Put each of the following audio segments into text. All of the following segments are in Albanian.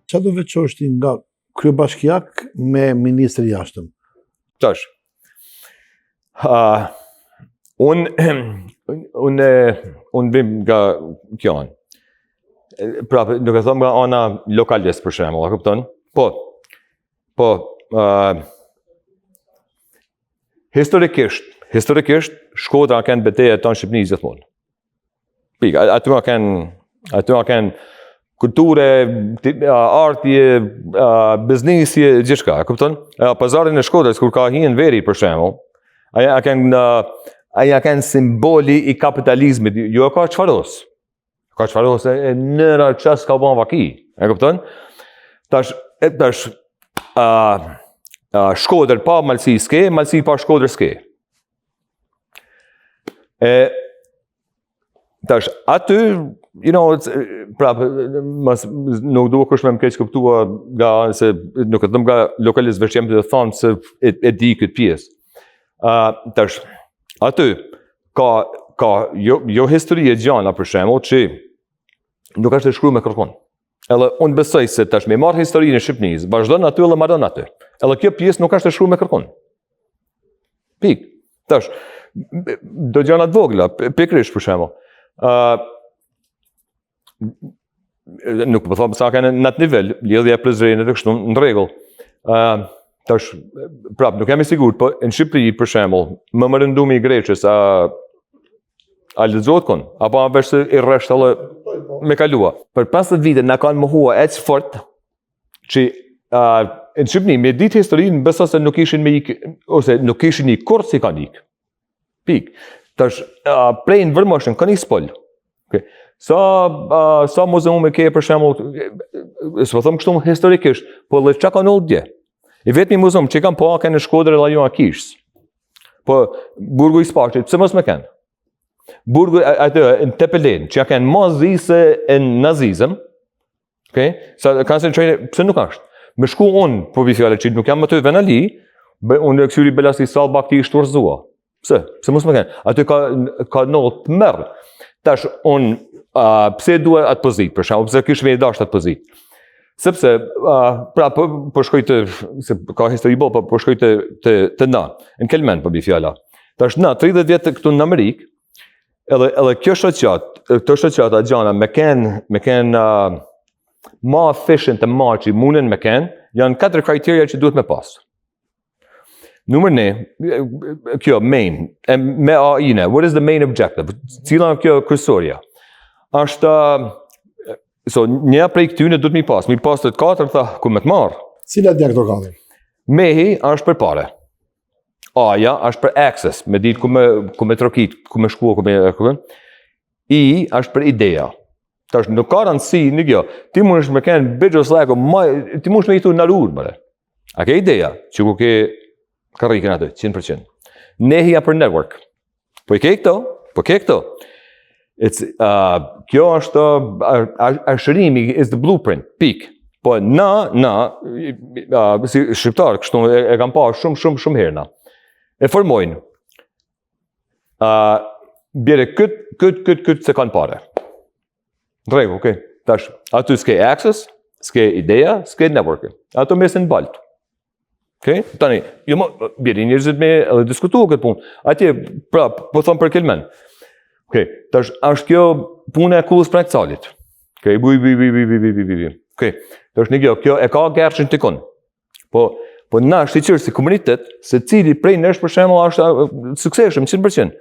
Qa do veçoshti nga kryebashkiak me ministri jashtëm? Tash, unë vim nga kjo anë. Pra, nuk e thëmë nga ana lokalist për shembull, a kupton? Po, historikisht, Shkodra kanë betejë tonë Shqipënisë gjithmonë. Pik, aty kanë kulture, artje, biznesje, gjithçka, e kupton? Pazarin e Shkodrës kur ka hyrë veri për shembull, aja kanë simboli i kapitalizmit, jo ka çfaros. Ka çfaros e nëra ças ka bën vaki, e kupton? Tash Shkodër pa Malsi s'ke, Malsi pa Shkodër s'ke. Tash aty, pra, nuk duhet kush me më keq kuptua nga se nuk e them nga lokalist veç jam të thonë se e di këtë pjesë. Tash aty ka jo histori e gjana për shembull që nuk është e shkruar me kërkon. Edhe unë besoj se tash me marr historinë e Shqipënisë, vazhdon aty edhe marrën aty. Edhe kjo pjesë nuk është e shkruar me kërkon. Pik. Tash do gjana të vogla, pikërisht për shembull. Nuk po them sa kanë në atë nivel, lidhja e Prizrenit e kështu në rregull. Tash prap nuk jam i sigurt, po në Shqipëri për shembull, më rëndumi i Greqës a lexohet kon apo a vesh i rresht edhe me kalua. Për 50 vite na kanë mohua aq fort që në Shqipëri me ditë historinë besoj se nuk ishin me ik ose nuk kishin një kurrë si kanë ik. Pik. Tash prej në vërmoshën kanë ik spol. Okay. Sa muzeume ke për shembull, s'po them kështu historikisht, po edhe çka kanë ndje. I vetmi muzeum që kanë pa kanë në Shkodër dhe Joa Kishës. Po burgu i Spaçit, pse mos më kanë? Burgu atë në Tepelen, që kanë mazise e nazizëm. Okay? Sa koncentrojnë, pse nuk është? Me shku unë, po vi fjalë që nuk jam më të venali, unë e këshyri Belasi Salba këti i shturzua. Pse? Pse mos më kanë? Aty ka nëllë të mërë. Tash unë, pse duhet atë pozit, për shembull, pse kish me i dasht atë pozit? Sepse, pra, po shkoj të, se ka histori bo, po shkoj të na, në Kelmen, po bi fjalla. Tash na, 30 vjetë këtu në Amerikë, edhe kjo shoqat atë gjana me kenë ma efficient e ma që munën me kenë, janë 4 kriteria që duhet me pas. Numër 1, kjo main, me AI-ne, what is the main objective? Cila kjo kryesorja? Ashtë, një prej këtyne duhet mi pas të 4 tha ku me të marë. Cilat janë këto 4? Mehi është për pare. A-ja është për access, me ditë ku me trokit, ku me shkua, ku me kërën. I është për ideja. Tash nuk ka rëndësi në kjo. Ti mund është me kenë bëgjës leko, ti mund është me i thu në rurë, mëre. A ke ideja, që ku ke karikën atë, 100%. Nehja për network. Po i ke këto? Kjo është ashërimi, is the blueprint, pik. Po si shqiptarë, kështu e kam pa shumë herna. E formojnë. Bjere këtë se kanë pare. Në regu, okej. Tash, aty s'ke access, s'ke ideja, s'ke networking. Ato mesin baltë. Okej? Tani, bjeri njërzit me edhe diskutu këtë punë. Atje, pra, po thonë për Kelmen. Okej, tash, është kjo punë e kullës për e këcalit. Okej, buj. Okej, tash një kjo e ka gerçin të konë. Po na është i qërë si komunitet, se cili prej nështë për shemë është sukseshëm, 100%.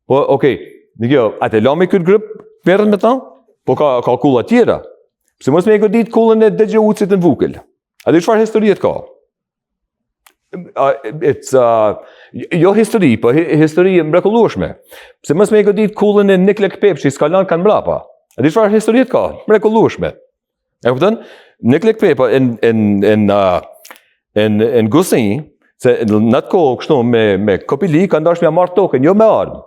Po, okej, një kjo, atë e lami këtë grupë, perën me ta, po ka kulla tjera. Pse mos me e godit kullën e DGU-cit në Vukel. A dhe çfarë historiet ka? Jo histori, po histori mrekullueshme. Pse mos me e godit kullën e Niklek Pepshi, s'ka lanë kanë mrapa. A dhe çfarë historiet ka? Mrekullueshme. E kupton? Niklek Pepa në Gusin, se në atë kohë kështu me Kopili, kanë dashur me marrë token, jo me armë.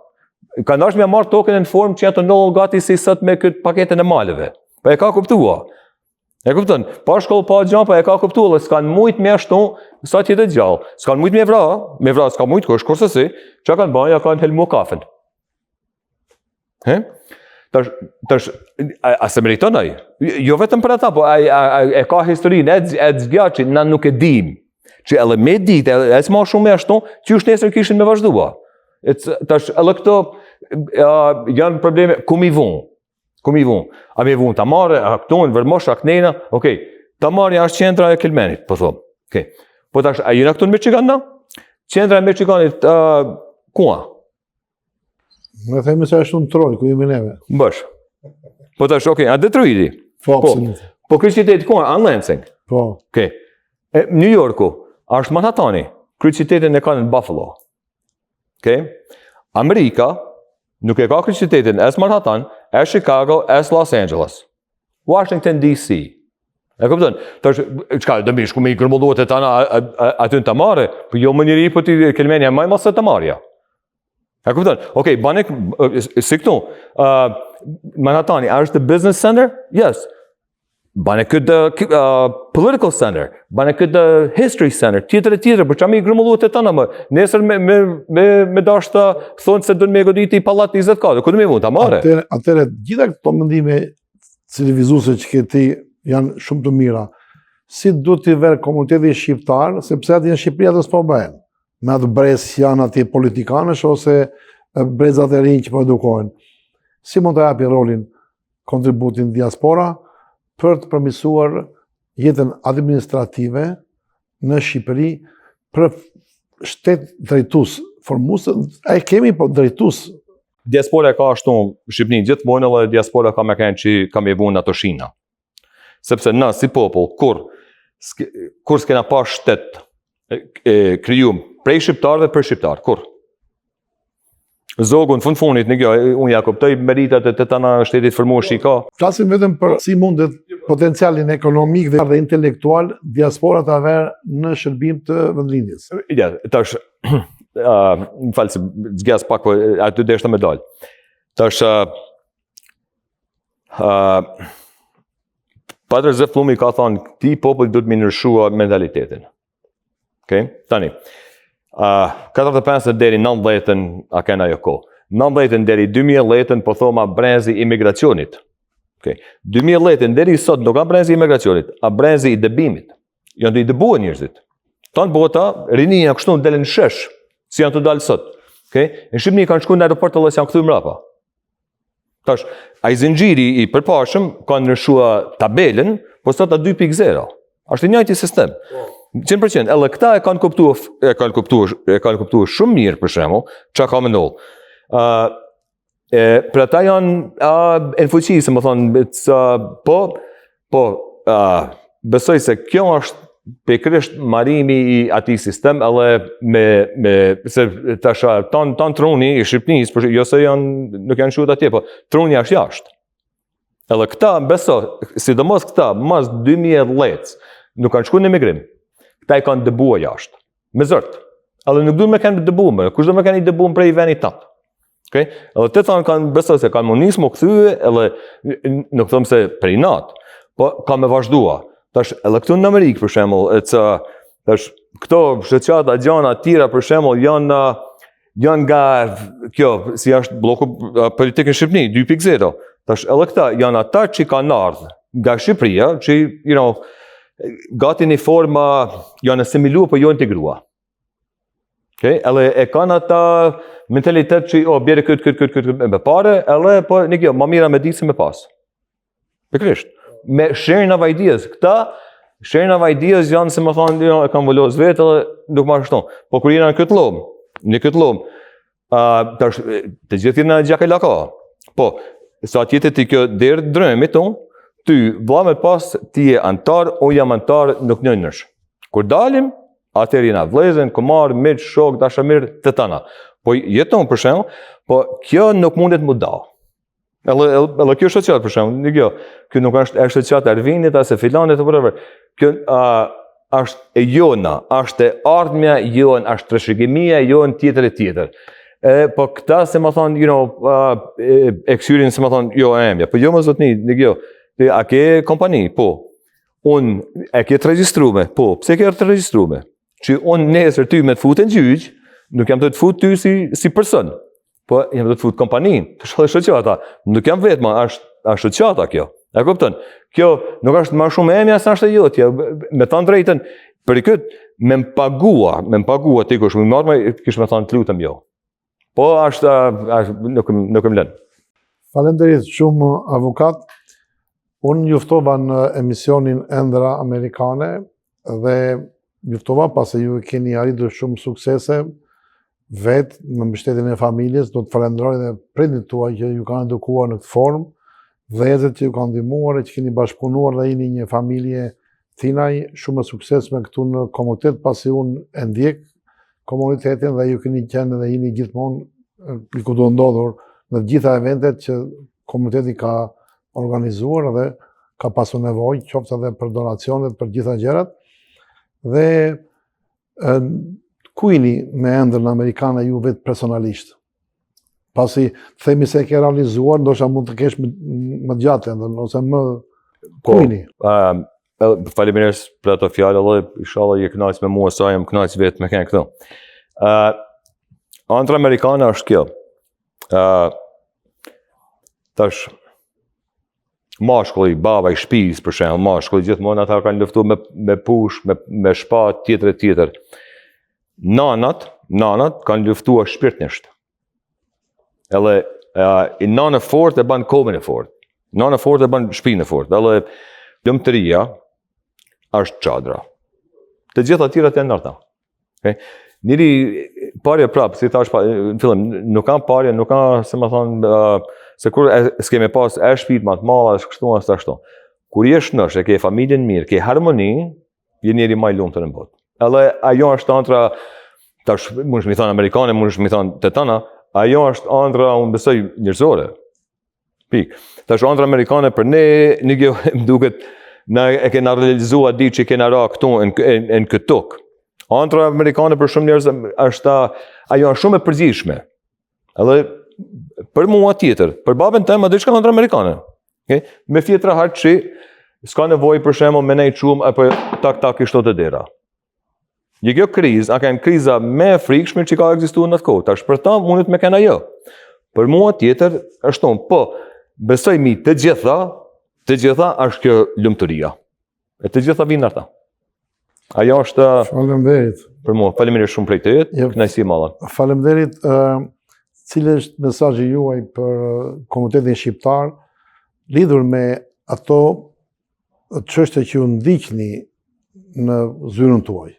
Kanë dashur me marrë token në formë që janë të ndollë gati si sot me këtë paketën e maleve. Po e ka kuptua. E kupton? Pa shkollë, pa gjallë, po e ka kuptua, dhe s'kanë mujtë me ashtu, sa tjetë gjallë. S'kanë mujtë me vra s'ka mujtë kush, kurse si, që kanë banë, ja kanë helmu kafen. Tash, a se meriton ai? Jo vetëm për ata, po e ka historinë, e zgjat që na nuk e dim. Që edhe me ditë, e s'ma shumë e ashtu, që është nesër kishin me vazhdua. Tash, edhe këto janë probleme, ku mi vonë? A mi vonë të marë, a këto në vërmosh, a kënejna, okej, të marë është qendra e Kilmenit, po thomë. Okay. Po tash, a jena këtu në Michigan na? Qendra e Michiganit, kua? Me themi se është në Troj, ku jemi neve. Bësh. Po tash, a Detroiti? Po kryqiteti kua? Lansing? Po. Okay. New Yorku, është Manhattani, kryqitetin e ka në Buffalo. Okay. Amerika, nuk e ka kryqitetin es Manhattan, es Chicago, es Los Angeles. Washington, D.C. E këpëtën, tash, qka, dëmish, ku me i gërmulluat e tana aty në të marë, për jo më njëri, për ti Kilmenja maj masë të marja. E këpëtën, okej, banek, si këtu, Manhattani, është the business center? Yes. Banek këtë political center, banek këtë history center, tjetër, për që me i gërmulluat e tana më, nesër me dashtë të thonë se dënë me goditi i palat 20 kade, ku dë me vun të marë? Atere, gjitha këto mëndime civilizuse që këti janë shumë të mira. Si duhet t'i verë komuniteti shqiptar, sepse atë në Shqipëria të s'po bëhen. Me atë brez janë ati politikanësh ose brezat e rinjë që po edukojnë. Si mund të japi rolin, kontributin diaspora për të përmisuar jetën administrative në Shqipëri për shtet drejtus, formus, a e kemi po drejtus. Diaspora ka ashtu Shqipëni gjithmonë edhe diaspora ka me kënë që ka me vunë ato shina. Sepse na, si popull, kur s'kena pa shtet kryum prej shqiptarëve për shqiptarë, kur? Zogu, në funit, në kjo, unë ja kuptoj meritat e të tana shtetit formuar që i ka. Flasim vetëm për si mundet potencialin ekonomik dhe intelektual diaspora të averë në shërbim të vendlindjes. Ja, tash, më falë se zgjas pak, po aty deshta me dalë. Tash, Patër Zef Plumi ka thonë, ti popull du të minërshua mentalitetin. Okay? Tani, 45 deri 90 a kena jo ko. 90 deri 2010 po thoma brezi imigracionit. Okay? 2010 deri sot nuk ka brezi imigracionit, a brezi i dëbimit. Janë të i dëbua njërzit. Tanë bota, rinia kështu në delën shesh, si janë të dalë sot. Okay? Në Shqipëni kanë shku në aeroport dhe si janë këthu mrapa. Tash, a i zinxhiri i përpashëm ka nërshua tabelen, po sot a 2.0. Ashtë njëjti sistem. 100%. Edhe këta e kanë kuptuar shumë mirë për shembull, çka ka më ndodhur. Për ata janë në fuqi, se më thonë, besoj se kjo është pikërisht marrimi i atij sistem, edhe se tash tan truni i Shqipënisë, por jo se nuk janë shuar atje, po truni është jashtë. Edhe këta beso, sidomos këta mas 2010 nuk kanë shkuar në emigrim. Këta i kanë dëbuar jashtë. Me zërt. Edhe nuk duhet me kanë dëbuar, kush do me kanë i dëbuar prej vendit tat. Okay? Edhe të thonë kanë beso se kanë munis më kthye, edhe nuk them se prej nat, po ka me vazhdua. Tash edhe këtu në Amerikë për shembull, tash këto shoqata gjana të tjera për shembull janë nga kjo si është bloku politik në Shqipëri 2.0. Tash edhe këta janë ata që kanë ardhur nga Shqipëria, që gati një forma janë asimiluar po jo integruar. Okay? Edhe e kanë ata mentalitet që bjerë këtë me pare, edhe po një kjo, ma mira me ditë se me pas. Pikërisht. Me sharing of ideas. Këta, sharing of ideas janë, se më thonë, e kam vëllos vetë edhe nuk ma shton. Po kur jena në këtë lomë, të gjithë jena në gjaka laka. Po, sa tjetë ti kjo derë drëmit tonë, ty, vla me pas, ti je antar, o jam antar, nuk njënësh. Kur dalim, atër jena vlezen, komar, miq, shok, dashamir, të tana. Po jeton për shembull, po kjo nuk mundet mu da. Edhe kjo është shoqat për shembull, kjo nuk është shoqat e Ervinit, as e filanit, whatever. Kjo është e jona, është e ardhmja jon, është trashëgimia jon tjetër e tjetër. Po këta se më thonë, e ksyrin se më thonë, jo emja, po jo më zotni, a ke kompani? Po. Unë e ke të regjistrume? Po. Pse ke të regjistrume? Që unë nesër ty me të futë në gjyq, nuk jam të futë ty si person. po jam do të fut kompaninë, të shkoj shoqata. Nuk jam vetëm, është shoqata kjo. E kupton? Kjo nuk është më shumë e emja sa është e jotja. Me thënë drejtën, për këtë me më pagua ti kush më marr, kish më thënë të lutem jo. Po nuk më lën. Faleminderit shumë avokat. Unë juftova në emisionin Ëndra Amerikane dhe juftova pasi ju keni arritur shumë suksese vetë me mbështetjen e familjes. Do të falenderoj dhe prindit tuaj që ju kanë edukuar në këtë formë, vëllezërit që ju kanë ndihmuar, që keni bashkëpunuar dhe jeni një familje tinaj, shumë sukses me këtu në komunitet, pasi unë e ndjek komunitetin dhe ju keni qenë dhe jeni gjithmonë ku do ndodhur në gjitha eventet që komuniteti ka organizuar dhe ka pasur nevojë, qoftë edhe për donacionet, për gjitha gjërat. Dhe ku jeni me ëndrrën amerikane ju vetë personalisht? Pasi themi se ke realizuar, ndoshta mund të kesh më gjatë ëndrrën, ose më ku jeni? Faleminderit për ato fjalë, dhe inshallah je kënaqur me mua sa jam kënaqur vetë me këtu. Ëndra amerikane është kjo. Tash mashkulli, baba i shtëpisë për shembull, mashkulli gjithmonë ata kanë luftuar me push, me shpatë tjetër. Nanat kanë luftuar shpirtnisht. Edhe i nanë fort e ban kohën e fort. Nanë fort e ban shpinën e fort. Edhe lumturia është çadra. Të gjitha tjerat janë ndërta. Okay? Njëri parja prapë, si thash në fillim, nuk kanë parja, nuk kanë, se më thonë, se kur s'kemi pas e shtëpit më të madhe, kështu as ashtu. Kur je shnosh, e ke familjen mirë, ke harmoni, je njëri më i lumtur në botë. Edhe ajo është ëndra, tash mund të më thonë amerikane, mund të më thonë të tëna, ajo është ëndra, unë besoj njerëzore. Pik. Tash ëndra amerikane për ne, nuk jo më duket e kena realizuar ditë që kena ra këtu në këtë tokë. Ëndra amerikane për shumë njerëz është ajo është shumë e përgjithshme. Edhe për mua tjetër, për babën tim më diçka ëndra amerikane. Okay? Me fjetra harçi, s'ka nevojë për shembull me nej çum apo tak kështu të dera. Një kjo krizë, a kanë kriza me frikshme që ka ekzistuar në atë kohë. Tash për ta mundet me kanë ajo. Për mua tjetër është tonë, po besoj mi të gjitha është kjo lumturia. E të gjitha vinë ata. Ajo është Faleminderit. Për mua, faleminderit shumë prej teje, kënaqësi e madhe. Faleminderit. Cili është mesazhi juaj për komunitetin shqiptar lidhur me ato çështje që ju ndiqni në zyrën tuaj?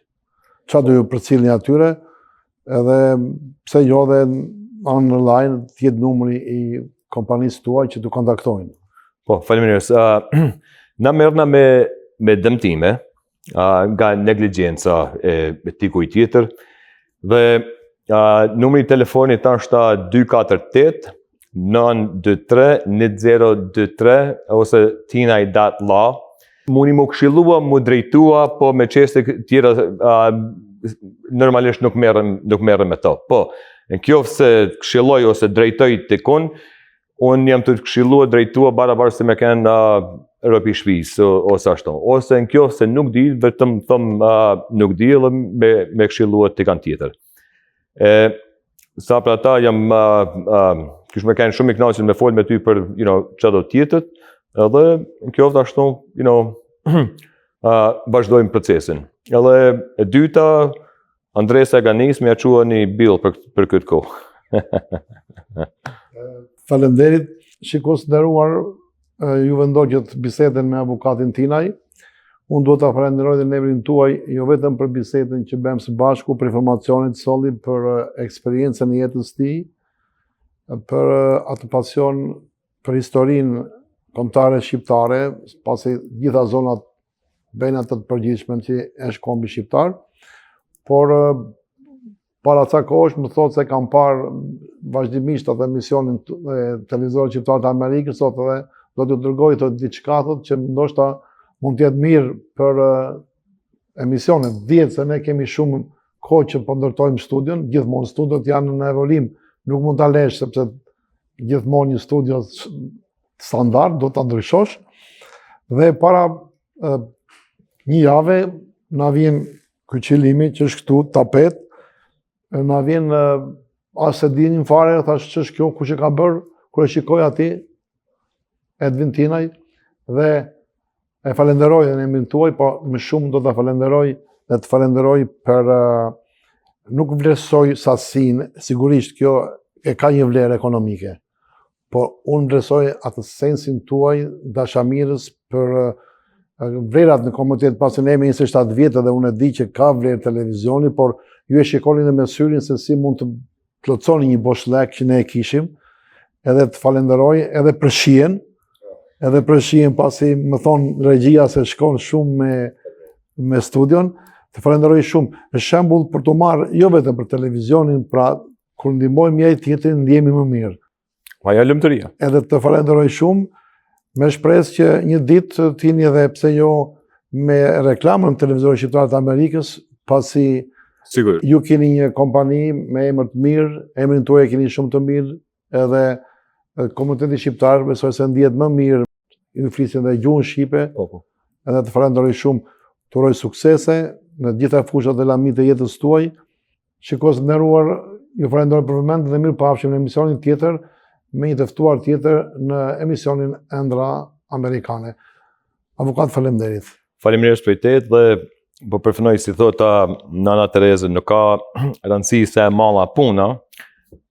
Çfarë do ju përcjellni atyre? Edhe pse jo dhe online të jetë numri i kompanisë tuaj që të kontaktojnë? Po, faleminderit. Na merrna me dëmtime nga negligjenca e dikujt tjetër dhe numri i telefonit është 248 923 1023 ose tinaj.la. Mundi më këshillua, më drejtua, po me çështje tjera normalisht nuk merrem me to. Po, nëse se këshilloj ose drejtoj tikun, unë jam të këshilluar, drejtua barabartë se me kanë ropi shtëpisë ose ashtu. Ose nëse nuk di, vetëm them nuk di dhe me këshilluar tikan tjetër. Sa për ata jam kish me kanë shumë i kënaqur me fol me ty për çdo tjetër, edhe nëse ashtu, vazhdojmë procesin. Edhe e dyta, Andresa Ganis më qua një bill për këtë kohë. Faleminderit. Shikues nderuar, ju vendoqët bisedën me avokatin Tinaj. Unë do ta falenderoj dhe në emrin tuaj, jo vetëm për bisedën që bëjmë së bashku, për informacionet solid, për eksperiencën e jetës tij, për atë pasion për historinë kombëtare shqiptare, pasi gjitha zonat bëjnë atë të përgjithshme që është kombi shqiptar, por para ca kohësh më thotë se kam parë vazhdimisht atë emisionin televizor shqiptar të Amerikës, sot edhe do t'ju dërgoj të diçka që ndoshta mund të jetë mirë për emisionet. Dihet se ne kemi shumë kohë që po ndërtojmë studion, gjithmonë studiot janë në evolim, nuk mund ta lesh sepse gjithmonë një studio standard do ta ndryshosh. Dhe para një jave na vjen ky qëllimi që është këtu tapet, na vjen as e dinin fare, thash ç'është kjo, kush e ka bërë, kur e shikoj aty Edvin Tinaj dhe e falenderoj në emrin tuaj, po më shumë do ta falenderoj dhe të falenderoj për nuk vlerësoj sasinë, sigurisht kjo e ka një vlerë ekonomike, por unë vlerësoj atë sensin tuaj dashamirës për vlerat në komunitet, pasi ne jemi 27 vjetë dhe unë e di që ka vlerë televizioni, por ju e shikoni dhe me syrin se si mund të plotësoni një bosh lek që ne e kishim, edhe të falenderoj edhe për shihen, pasi më thonë regjia se shkon shumë me studion, të falenderoj shumë. Në shembull për të marrë, jo vetëm për televizionin, pra kur ndihmojmë njëri tjetrin ndjehemi më mirë. Ajo lumturia. Edhe të falenderoj shumë, me shpresë që një ditë të jeni edhe pse jo me reklamën në televizorin shqiptar të Amerikës, pasi Sigur. ju keni një kompani me emër të mirë, emrin tuaj e keni shumë të mirë, edhe komuniteti shqiptar besoj se ndihet më mirë, ju flisin dhe gjuhën shqipe, edhe të falenderoj shumë, të uroj suksese në gjitha fushat dhe lamit e jetës tuaj. Shikues të nderuar, ju falenderoj për vëmendjen dhe mirëpafshim në emisionin tjetër me një të ftuar tjetër në emisionin Ëndra Amerikane. Avokat, faleminderit. Faleminderit për tetë dhe po përfunoj si thota Nana Tereza, nuk ka rëndësi se malla puna,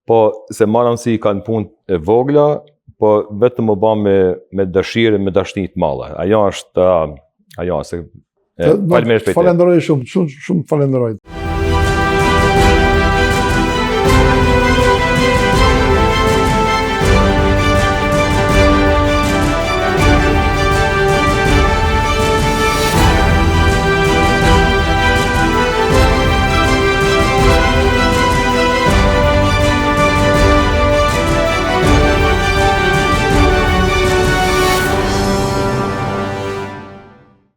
po se ma rëndësi kanë punë e vogla, po vetëm më ba me dëshirë, me dashni të malla. Ajo është, faleminderit për tetë. Falenderoj shumë, shumë falenderoj.